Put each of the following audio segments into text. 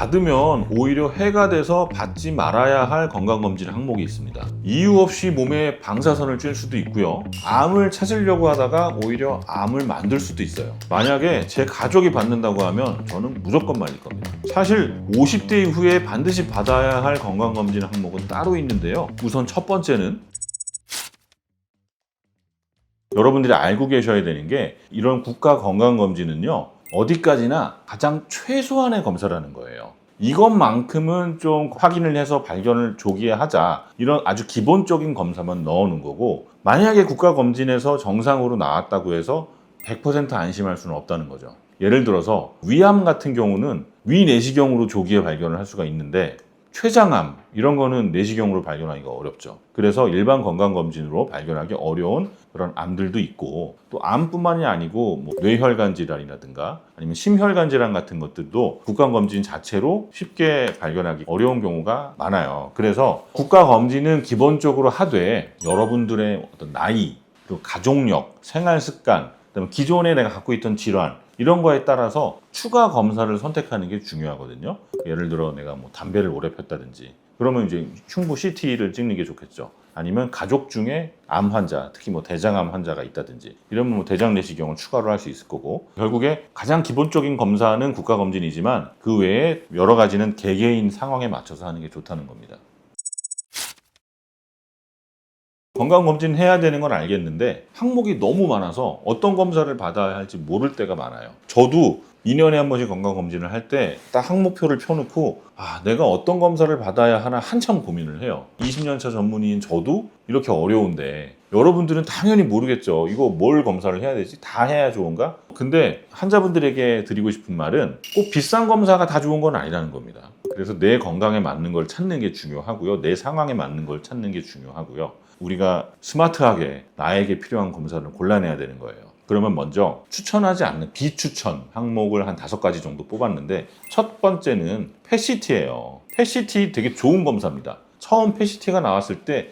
받으면 오히려 해가 돼서 받지 말아야 할 건강검진 항목이 있습니다. 이유 없이 몸에 방사선을 쬐 수도 있고요. 암을 찾으려고 하다가 오히려 암을 만들 수도 있어요. 만약에 제 가족이 받는다고 하면 저는 무조건 말릴 겁니다. 사실 50대 이후에 반드시 받아야 할 건강검진 항목은 따로 있는데요. 우선 첫 번째는 여러분들이 알고 계셔야 되는 게 이런 국가건강검진은요. 어디까지나 가장 최소한의 검사를 하는 거예요. 이것만큼은 좀 확인을 해서 발견을 조기에 하자. 이런 아주 기본적인 검사만 넣어놓은 거고 만약에 국가검진에서 정상으로 나왔다고 해서 100% 안심할 수는 없다는 거죠. 예를 들어서 위암 같은 경우는 위내시경으로 조기에 발견을 할 수가 있는데 췌장암 이런 거는 내시경으로 발견하기가 어렵죠. 그래서 일반 건강검진으로 발견하기 어려운 그런 암들도 있고 또 암뿐만이 아니고 뭐 뇌혈관 질환이라든가 아니면 심혈관 질환 같은 것들도 국가검진 자체로 쉽게 발견하기 어려운 경우가 많아요. 그래서 국가검진은 기본적으로 하되 여러분들의 어떤 나이, 또 가족력, 생활습관, 그다음에 기존에 내가 갖고 있던 질환 이런 거에 따라서 추가 검사를 선택하는 게 중요하거든요. 예를 들어 내가 뭐 담배를 오래 폈다든지 그러면 이제 흉부 CT를 찍는 게 좋겠죠. 아니면 가족 중에 암 환자, 특히 뭐 대장암 환자가 있다든지 이러면 뭐 대장 내시경을 추가로 할 수 있을 거고 결국에 가장 기본적인 검사는 국가검진이지만 그 외에 여러 가지는 개개인 상황에 맞춰서 하는 게 좋다는 겁니다. 건강검진 해야 되는 건 알겠는데 항목이 너무 많아서 어떤 검사를 받아야 할지 모를 때가 많아요. 저도 2년에 한 번씩 건강검진을 할 때 딱 항목표를 펴놓고 내가 어떤 검사를 받아야 하나 한참 고민을 해요. 20년차 전문의인 저도 이렇게 어려운데 여러분들은 당연히 모르겠죠. 이거 뭘 검사를 해야 되지? 다 해야 좋은가? 근데 환자분들에게 드리고 싶은 말은 꼭 비싼 검사가 다 좋은 건 아니라는 겁니다. 그래서 내 건강에 맞는 걸 찾는 게 중요하고요. 내 상황에 맞는 걸 찾는 게 중요하고요. 우리가 스마트하게 나에게 필요한 검사를 골라내야 되는 거예요. 그러면 먼저 추천하지 않는 비추천 항목을 한 5가지 정도 뽑았는데 첫 번째는 PET-CT예요. PET-CT 되게 좋은 검사입니다. 처음 PET-CT가 나왔을 때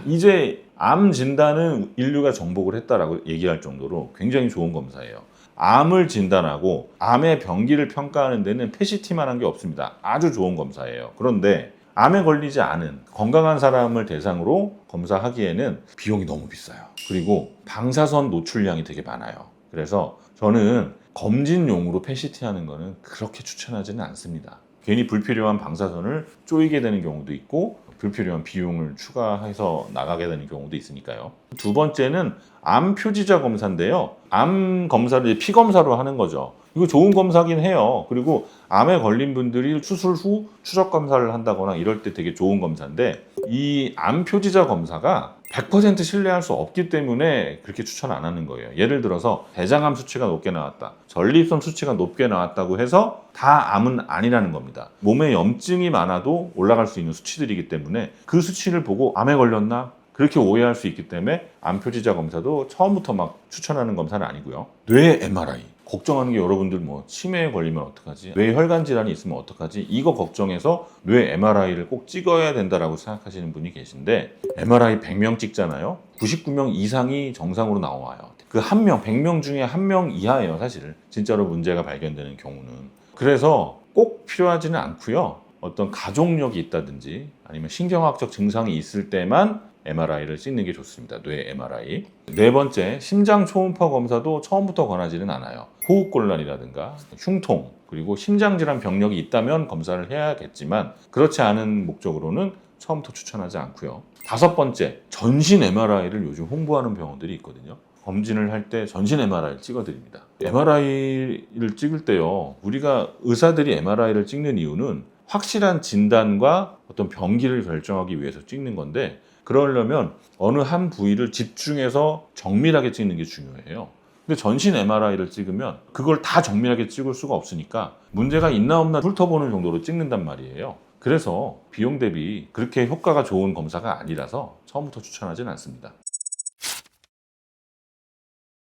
이제 암 진단은 인류가 정복을 했다라고 얘기할 정도로 굉장히 좋은 검사예요. 암을 진단하고 암의 병기를 평가하는 데는 PET-CT만 한 게 없습니다. 아주 좋은 검사예요. 그런데 암에 걸리지 않은 건강한 사람을 대상으로 검사하기에는 비용이 너무 비싸요. 그리고 방사선 노출량이 되게 많아요. 그래서 저는 검진용으로 PET-CT 하는 거는 그렇게 추천하지는 않습니다. 괜히 불필요한 방사선을 쪼이게 되는 경우도 있고 불필요한 비용을 추가해서 나가게 되는 경우도 있으니까요. 두 번째는 암 표지자 검사인데요. 암 검사를 피검사로 하는 거죠. 이거 좋은 검사긴 해요. 그리고 암에 걸린 분들이 수술 후 추적 검사를 한다거나 이럴 때 되게 좋은 검사인데 이 암 표지자 검사가 100% 신뢰할 수 없기 때문에 그렇게 추천 안 하는 거예요. 예를 들어서 대장암 수치가 높게 나왔다, 전립선 수치가 높게 나왔다고 해서 다 암은 아니라는 겁니다. 몸에 염증이 많아도 올라갈 수 있는 수치들이기 때문에 그 수치를 보고 암에 걸렸나? 그렇게 오해할 수 있기 때문에 암 표지자 검사도 처음부터 막 추천하는 검사는 아니고요. 뇌 MRI. 걱정하는 게 여러분들 뭐 치매에 걸리면 어떡하지? 뇌혈관 질환이 있으면 어떡하지? 이거 걱정해서 뇌 MRI를 꼭 찍어야 된다라고 생각하시는 분이 계신데 MRI 100명 찍잖아요. 99명 이상이 정상으로 나와요. 그 1명, 100명 중에 1명 이하예요, 사실. 진짜로 문제가 발견되는 경우는. 그래서 꼭 필요하지는 않고요. 어떤 가족력이 있다든지 아니면 신경학적 증상이 있을 때만 MRI를 찍는 게 좋습니다. 뇌 MRI. 네 번째, 심장 초음파 검사도 처음부터 권하지는 않아요. 호흡곤란이라든가 흉통 그리고 심장질환 병력이 있다면 검사를 해야겠지만 그렇지 않은 목적으로는 처음부터 추천하지 않고요. 5번째, 전신 MRI를 요즘 홍보하는 병원들이 있거든요. 검진을 할 때 전신 MRI를 찍어드립니다. MRI를 찍을 때요. 우리가 의사들이 MRI를 찍는 이유는 확실한 진단과 어떤 병기를 결정하기 위해서 찍는 건데 그러려면 어느 한 부위를 집중해서 정밀하게 찍는 게 중요해요. 근데 전신 MRI를 찍으면 그걸 다 정밀하게 찍을 수가 없으니까 문제가 있나 없나 훑어보는 정도로 찍는단 말이에요. 그래서 비용 대비 그렇게 효과가 좋은 검사가 아니라서 처음부터 추천하지는 않습니다.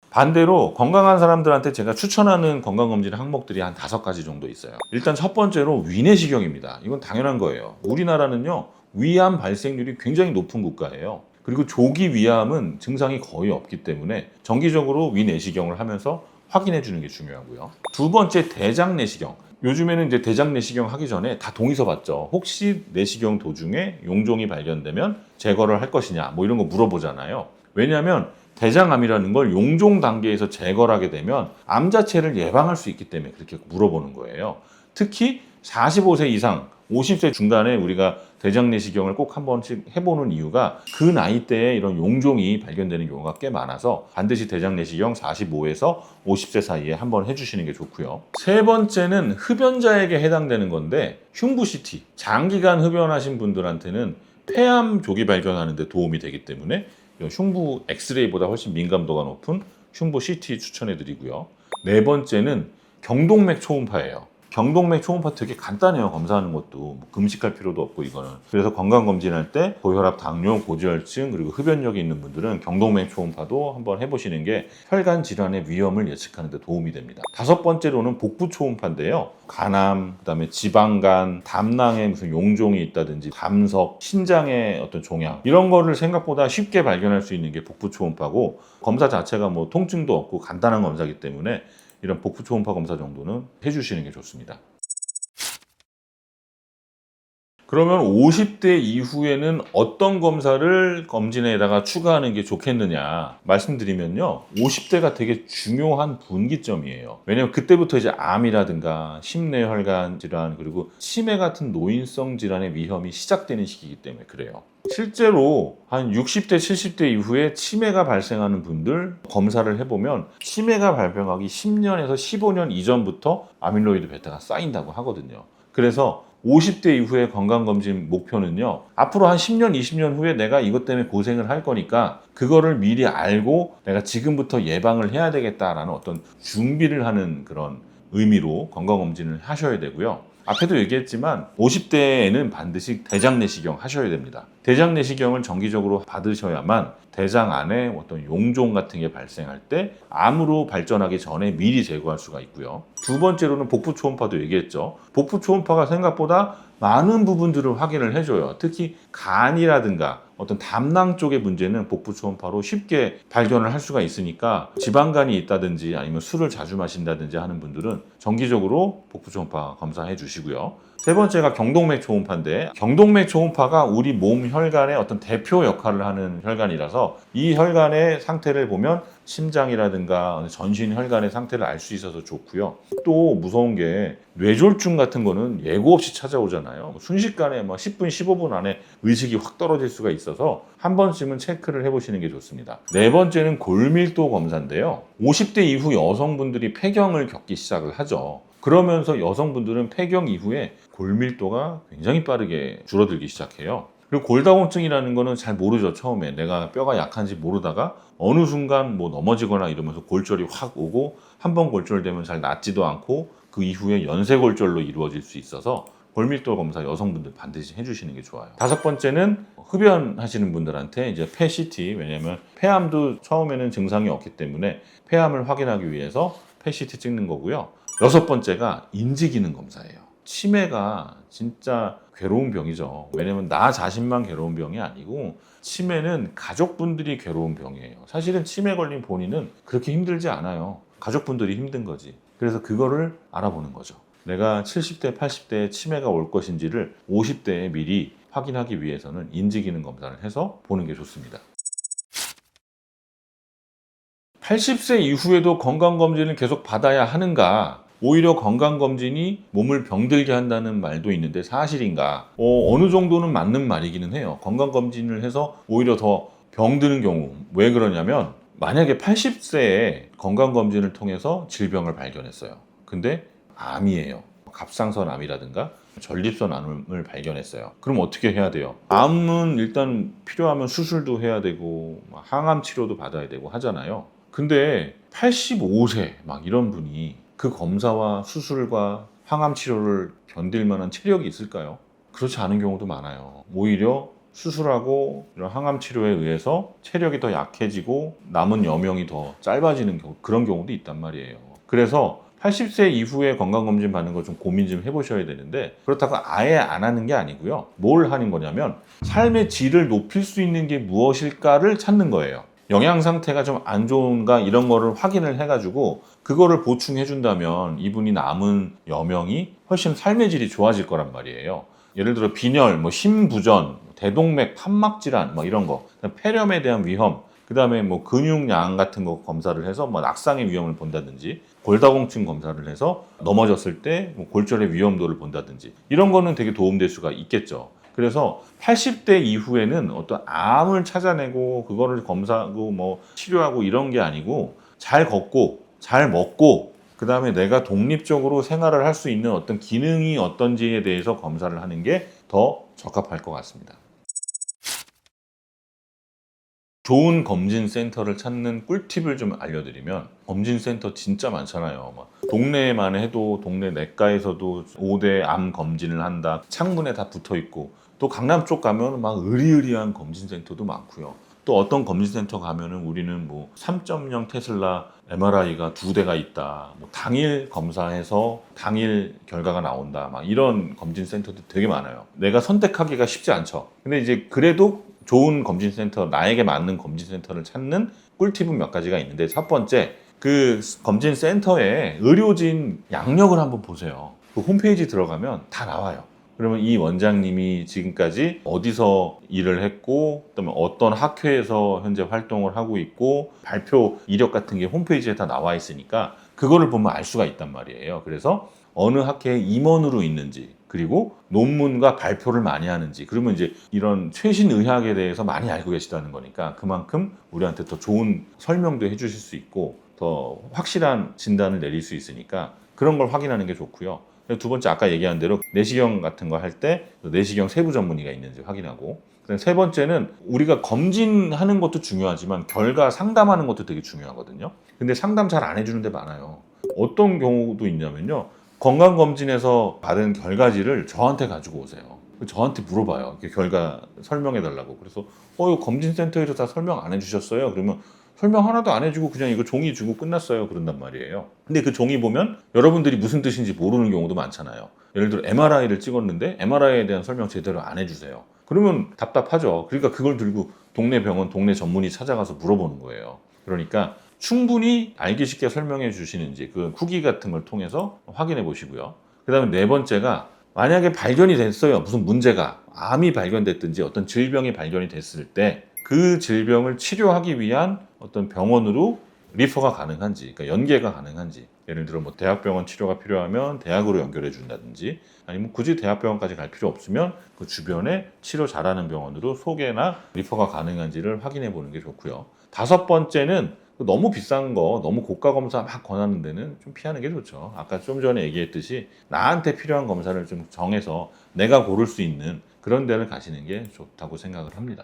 반대로 건강한 사람들한테 제가 추천하는 건강검진 항목들이 한 5가지 정도 있어요. 일단 첫 번째로 위내시경입니다. 이건 당연한 거예요. 우리나라는요, 위암 발생률이 굉장히 높은 국가예요. 그리고 조기 위암은 증상이 거의 없기 때문에 정기적으로 위내시경을 하면서 확인해 주는 게 중요하고요. 두 번째, 대장 내시경. 요즘에는 이제 대장 내시경 하기 전에 다 동의서 받죠. 혹시 내시경 도중에 용종이 발견되면 제거를 할 것이냐, 뭐 이런 거 물어보잖아요. 왜냐하면 대장암이라는 걸 용종 단계에서 제거를 하게 되면 암 자체를 예방할 수 있기 때문에 그렇게 물어보는 거예요. 특히 45세 이상, 50세 중간에 우리가 대장 내시경을 꼭 한 번씩 해보는 이유가 그 나이대에 이런 용종이 발견되는 경우가 꽤 많아서 반드시 대장 내시경 45에서 50세 사이에 한번 해주시는 게 좋고요. 세 번째는 흡연자에게 해당되는 건데 흉부 CT, 장기간 흡연하신 분들한테는 폐암 조기 발견하는 데 도움이 되기 때문에 흉부 엑스레이보다 훨씬 민감도가 높은 흉부 CT 추천해 드리고요. 네 번째는 경동맥 초음파예요. 경동맥 초음파 되게 간단해요. 검사하는 것도 뭐 금식할 필요도 없고 이거는. 그래서 건강검진할 때 고혈압, 당뇨, 고지혈증 그리고 흡연력이 있는 분들은 경동맥 초음파도 한번 해보시는 게 혈관 질환의 위험을 예측하는 데 도움이 됩니다. 다섯 번째로는 복부 초음파인데요. 간암, 그다음에 지방간, 담낭에 무슨 용종이 있다든지 담석, 신장의 어떤 종양 이런 거를 생각보다 쉽게 발견할 수 있는 게 복부 초음파고 검사 자체가 뭐 통증도 없고 간단한 검사이기 때문에 이런 복부 초음파 검사 정도는 해주시는 게 좋습니다. 그러면 50대 이후에는 어떤 검사를 검진에다가 추가하는 게 좋겠느냐 말씀드리면요. 50대가 되게 중요한 분기점이에요. 왜냐하면 그때부터 이제 암이라든가 심뇌혈관 질환 그리고 치매 같은 노인성 질환의 위험이 시작되는 시기이기 때문에 그래요. 실제로 한 60대, 70대 이후에 치매가 발생하는 분들 검사를 해보면 치매가 발병하기 10년에서 15년 이전부터 아밀로이드 베타가 쌓인다고 하거든요. 그래서 50대 이후의 건강검진 목표는요. 앞으로 한 10년, 20년 후에 내가 이것 때문에 고생을 할 거니까 그거를 미리 알고 내가 지금부터 예방을 해야 되겠다라는 어떤 준비를 하는 그런 의미로 건강검진을 하셔야 되고요. 앞에도 얘기했지만 50대에는 반드시 대장 내시경 하셔야 됩니다. 대장 내시경을 정기적으로 받으셔야만 대장 안에 어떤 용종 같은 게 발생할 때 암으로 발전하기 전에 미리 제거할 수가 있고요. 두 번째로는 복부 초음파도 얘기했죠. 복부 초음파가 생각보다 많은 부분들을 확인을 해줘요. 특히 간이라든가 어떤 담낭 쪽의 문제는 복부 초음파로 쉽게 발견을 할 수가 있으니까 지방간이 있다든지 아니면 술을 자주 마신다든지 하는 분들은 정기적으로 복부 초음파 검사해 주시고요. 세 번째가 경동맥 초음파인데 경동맥 초음파가 우리 몸 혈관의 어떤 대표 역할을 하는 혈관이라서 이 혈관의 상태를 보면 심장이라든가 전신 혈관의 상태를 알 수 있어서 좋고요. 또 무서운 게 뇌졸중 같은 거는 예고 없이 찾아오잖아요. 순식간에 막 10분, 15분 안에 의식이 확 떨어질 수가 있어서 한 번쯤은 체크를 해보시는 게 좋습니다. 네 번째는 골밀도 검사인데요. 50대 이후 여성분들이 폐경을 겪기 시작을 하죠. 그러면서 여성분들은 폐경 이후에 골밀도가 굉장히 빠르게 줄어들기 시작해요. 그리고 골다공증이라는 거는 잘 모르죠. 처음에 내가 뼈가 약한지 모르다가 어느 순간 뭐 넘어지거나 이러면서 골절이 확 오고 한 번 골절되면 잘 낫지도 않고 그 이후에 연쇄골절로 이루어질 수 있어서 골밀도 검사 여성분들 반드시 해주시는 게 좋아요. 다섯 번째는 흡연하시는 분들한테 이제 폐 CT, 왜냐면 폐암도 처음에는 증상이 없기 때문에 폐암을 확인하기 위해서 폐 CT 찍는 거고요. 여섯 번째가 인지기능 검사예요. 치매가 진짜 괴로운 병이죠. 왜냐면 나 자신만 괴로운 병이 아니고 치매는 가족분들이 괴로운 병이에요. 사실은 치매 걸린 본인은 그렇게 힘들지 않아요. 가족분들이 힘든 거지. 그래서 그거를 알아보는 거죠. 내가 70대, 80대에 치매가 올 것인지를 50대에 미리 확인하기 위해서는 인지기능 검사를 해서 보는 게 좋습니다. 80세 이후에도 건강검진을 계속 받아야 하는가? 오히려 건강검진이 몸을 병들게 한다는 말도 있는데 사실인가? 어느 정도는 맞는 말이기는 해요. 건강검진을 해서 오히려 더 병드는 경우. 왜 그러냐면 만약에 80세에 건강검진을 통해서 질병을 발견했어요. 근데 암이에요. 갑상선 암이라든가 전립선 암을 발견했어요. 그럼 어떻게 해야 돼요? 암은 일단 필요하면 수술도 해야 되고 항암 치료도 받아야 되고 하잖아요. 근데 85세 막 이런 분이 그 검사와 수술과 항암 치료를 견딜 만한 체력이 있을까요? 그렇지 않은 경우도 많아요. 오히려 수술하고 이런 항암 치료에 의해서 체력이 더 약해지고 남은 여명이 더 짧아지는 경우, 그런 경우도 있단 말이에요. 그래서 80세 이후에 건강검진 받는 거 좀 고민 좀 해보셔야 되는데 그렇다고 아예 안 하는 게 아니고요. 뭘 하는 거냐면 삶의 질을 높일 수 있는 게 무엇일까를 찾는 거예요. 영양 상태가 좀 안 좋은가 이런 거를 확인을 해가지고 그거를 보충해 준다면 이분이 남은 여명이 훨씬 삶의 질이 좋아질 거란 말이에요. 예를 들어 빈혈, 뭐 심부전, 대동맥 판막 질환 뭐 이런 거, 폐렴에 대한 위험, 그다음에 뭐 근육량 같은 거 검사를 해서 뭐 낙상의 위험을 본다든지, 골다공증 검사를 해서 넘어졌을 때뭐 골절의 위험도를 본다든지, 이런 거는 되게 도움될 수가 있겠죠. 그래서 80대 이후에는 어떤 암을 찾아내고 그거를 검사하고 뭐 치료하고 이런 게 아니고, 잘 걷고 잘 먹고 그다음에 내가 독립적으로 생활을 할 수 있는 어떤 기능이 어떤지에 대해서 검사를 하는 게 더 적합할 것 같습니다. 좋은 검진센터를 찾는 꿀팁을 좀 알려드리면, 검진센터 진짜 많잖아요. 막 동네에만 해도 동네 내과에서도 5대 암 검진을 한다. 창문에 다 붙어 있고, 또 강남 쪽 가면 막 의리의리한 검진센터도 많고요. 또 어떤 검진센터 가면은 우리는 뭐 3.0 테슬라 MRI가 2대가 있다. 뭐 당일 검사해서 당일 결과가 나온다. 막 이런 검진센터도 되게 많아요. 내가 선택하기가 쉽지 않죠. 근데 이제 그래도 좋은 검진센터, 나에게 맞는 검진센터를 찾는 꿀팁은 몇 가지가 있는데, 첫 번째, 그 검진센터에 의료진 양력을 한번 보세요. 그 홈페이지 들어가면 다 나와요. 그러면 이 원장님이 지금까지 어디서 일을 했고, 그다음에 어떤 학회에서 현재 활동을 하고 있고, 발표 이력 같은 게 홈페이지에 다 나와 있으니까 그거를 보면 알 수가 있단 말이에요. 그래서 어느 학회에 임원으로 있는지, 그리고 논문과 발표를 많이 하는지, 그러면 이제 이런 최신 의학에 대해서 많이 알고 계시다는 거니까 그만큼 우리한테 더 좋은 설명도 해주실 수 있고 더 확실한 진단을 내릴 수 있으니까 그런 걸 확인하는 게 좋고요. 두 번째, 아까 얘기한 대로 내시경 같은 거 할 때 내시경 세부 전문의가 있는지 확인하고, 세 번째는 우리가 검진하는 것도 중요하지만 결과 상담하는 것도 되게 중요하거든요. 근데 상담 잘 안 해주는 데 많아요. 어떤 경우도 있냐면요, 건강검진에서 받은 결과지를 저한테 가지고 오세요. 저한테 물어봐요. 이렇게 결과 설명해 달라고. 그래서 이거 검진센터에서 다 설명 안 해주셨어요? 그러면 설명 하나도 안 해주고 그냥 이거 종이 주고 끝났어요. 그런단 말이에요. 근데 그 종이 보면 여러분들이 무슨 뜻인지 모르는 경우도 많잖아요. 예를 들어 MRI를 찍었는데 MRI에 대한 설명 제대로 안 해주세요. 그러면 답답하죠. 그러니까 그걸 들고 동네 병원, 동네 전문의 찾아가서 물어보는 거예요. 그러니까 충분히 알기 쉽게 설명해 주시는지 그 후기 같은 걸 통해서 확인해 보시고요. 그 다음에 네 번째가, 만약에 발견이 됐어요. 무슨 문제가, 암이 발견됐든지 어떤 질병이 발견이 됐을 때 그 질병을 치료하기 위한 어떤 병원으로 리퍼가 가능한지, 그러니까 연계가 가능한지, 예를 들어 뭐 대학병원 치료가 필요하면 대학으로 연결해 준다든지, 아니면 굳이 대학병원까지 갈 필요 없으면 그 주변에 치료 잘하는 병원으로 소개나 리퍼가 가능한지를 확인해 보는 게 좋고요. 다섯 번째는 너무 비싼 거, 너무 고가 검사 막 권하는 데는 좀 피하는 게 좋죠. 아까 좀 전에 얘기했듯이 나한테 필요한 검사를 좀 정해서 내가 고를 수 있는 그런 데를 가시는 게 좋다고 생각을 합니다.